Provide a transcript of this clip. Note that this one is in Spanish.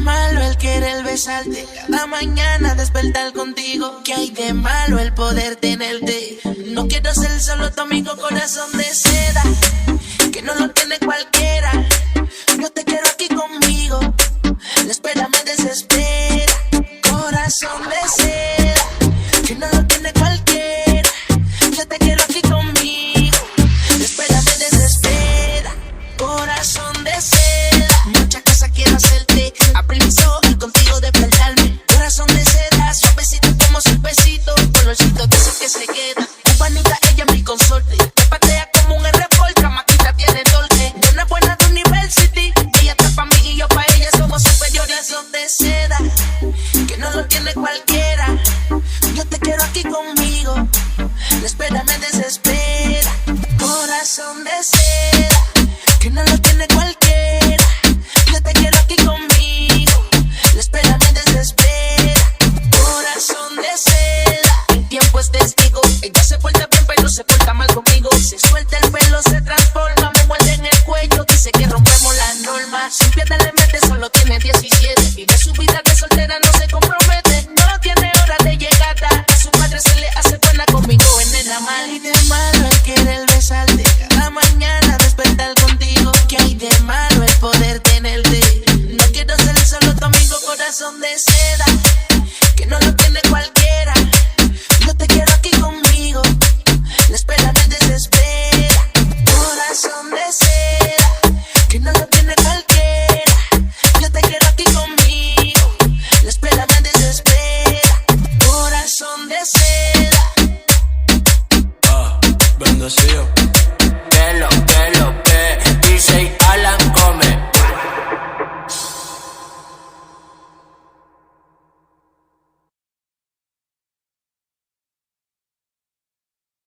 malo el querer besarte? Cada mañana despertar contigo. ¿Qué hay de malo el poder tenerte? No quiero ser solo tu amigo, corazón de seda, que no lo tiene cualquiera. Yo te quiero aquí conmigo, la espera me desespera. Corazón de seda, que no lo tiene cualquiera. Yo te quiero aquí conmigo, la espera me desespera. Corazón de seda, muchas cosas quiero hacerte. Abrir mis ojos y contigo despertarme. Corazón de seda, suavecito como suavecito, colorcito de esos que se queda. Cubanita, ella es mi consorte. Me patea como un R-Port, maquita tiene torque. Una buena de University, ella está pa' mí y yo pa' ella. Somos superiores. Corazón de seda, que no lo tiene cualquiera. Yo te quiero aquí conmigo, la espera me desespera. Corazón de seda, que no lo tiene cualquiera.